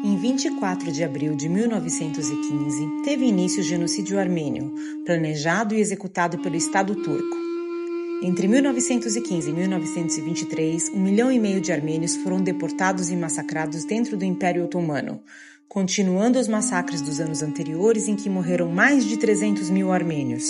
Em 24 de abril de 1915, teve início o genocídio armênio, planejado e executado pelo Estado turco. Entre 1915 e 1923, 1,5 milhão de armênios foram deportados e massacrados dentro do Império Otomano, continuando os massacres dos anos anteriores em que morreram mais de 300 mil armênios.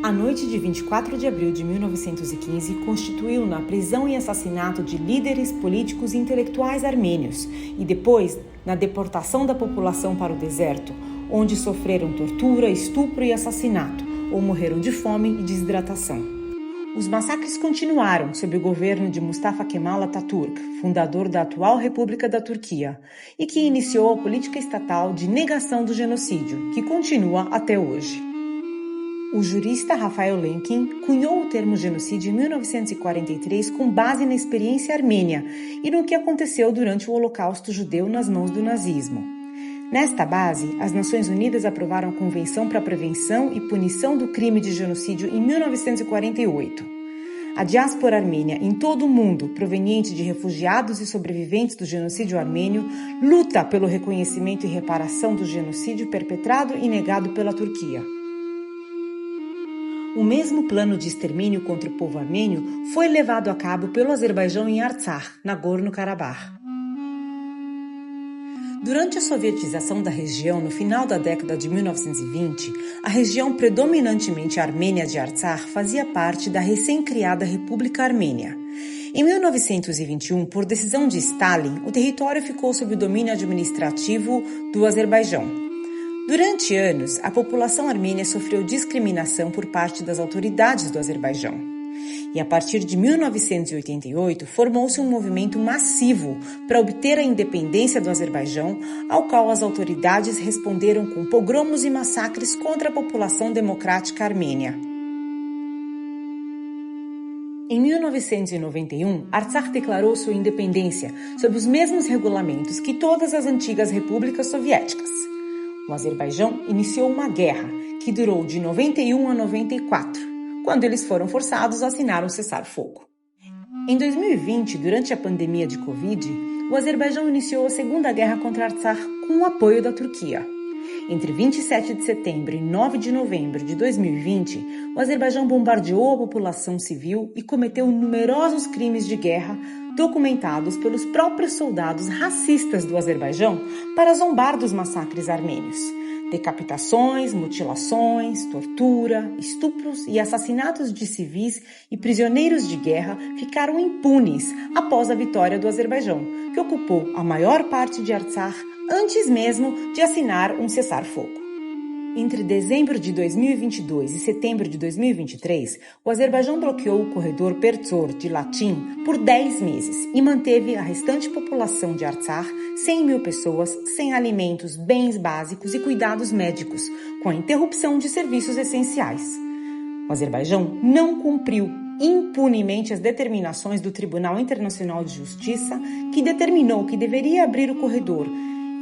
A noite de 24 de abril de 1915 constituiu na prisão e assassinato de líderes políticos e intelectuais armênios e depois na deportação da população para o deserto, onde sofreram tortura, estupro e assassinato, ou morreram de fome e desidratação. Os massacres continuaram sob o governo de Mustafa Kemal Atatürk, fundador da atual República da Turquia, e que iniciou a política estatal de negação do genocídio, que continua até hoje. O jurista Raphael Lemkin cunhou o termo genocídio em 1943 com base na experiência armênia e no que aconteceu durante o Holocausto judeu nas mãos do nazismo. Nesta base, as Nações Unidas aprovaram a Convenção para a Prevenção e Punição do Crime de Genocídio em 1948. A diáspora armênia em todo o mundo, proveniente de refugiados e sobreviventes do genocídio armênio, luta pelo reconhecimento e reparação do genocídio perpetrado e negado pela Turquia. O mesmo plano de extermínio contra o povo armênio foi levado a cabo pelo Azerbaijão em Artsakh, Nagorno-Karabakh. Durante a sovietização da região no final da década de 1920, a região predominantemente armênia de Artsakh fazia parte da recém-criada República Armênia. Em 1921, por decisão de Stalin, o território ficou sob o domínio administrativo do Azerbaijão. Durante anos, a população armênia sofreu discriminação por parte das autoridades do Azerbaijão. E a partir de 1988, formou-se um movimento massivo para obter a independência do Azerbaijão, ao qual as autoridades responderam com pogromos e massacres contra a população democrática armênia. Em 1991, Artsakh declarou sua independência sob os mesmos regulamentos que todas as antigas repúblicas soviéticas. O Azerbaijão iniciou uma guerra que durou de 91 a 94, quando eles foram forçados a assinar um cessar-fogo. Em 2020, durante a pandemia de Covid, o Azerbaijão iniciou a Segunda Guerra contra Artsakh com o apoio da Turquia. Entre 27 de setembro e 9 de novembro de 2020, o Azerbaijão bombardeou a população civil e cometeu numerosos crimes de guerra documentados pelos próprios soldados racistas do Azerbaijão para zombar dos massacres armênios. Decapitações, mutilações, tortura, estupros e assassinatos de civis e prisioneiros de guerra ficaram impunes após a vitória do Azerbaijão, que ocupou a maior parte de Artsakh antes mesmo de assinar um cessar-fogo. Entre dezembro de 2022 e setembro de 2023, o Azerbaijão bloqueou o corredor Perzor de Latim por 10 meses e manteve a restante população de Artsakh, 100 mil pessoas, sem alimentos, bens básicos e cuidados médicos, com a interrupção de serviços essenciais. O Azerbaijão não cumpriu impunemente as determinações do Tribunal Internacional de Justiça, que determinou que deveria abrir o corredor,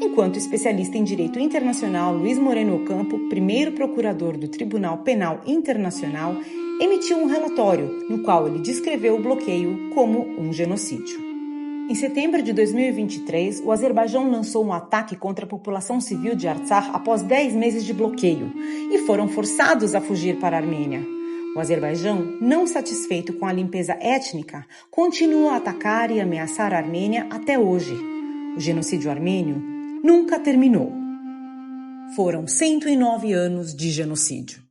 enquanto o especialista em direito internacional Luiz Moreno Ocampo, primeiro procurador do Tribunal Penal Internacional, emitiu um relatório no qual ele descreveu o bloqueio como um genocídio. Em setembro de 2023, o Azerbaijão lançou um ataque contra a população civil de Artsakh após 10 meses de bloqueio e foram forçados a fugir para a Armênia. O Azerbaijão, não satisfeito com a limpeza étnica, continua a atacar e ameaçar a Armênia até hoje. O genocídio armênio nunca terminou. Foram 109 anos de genocídio.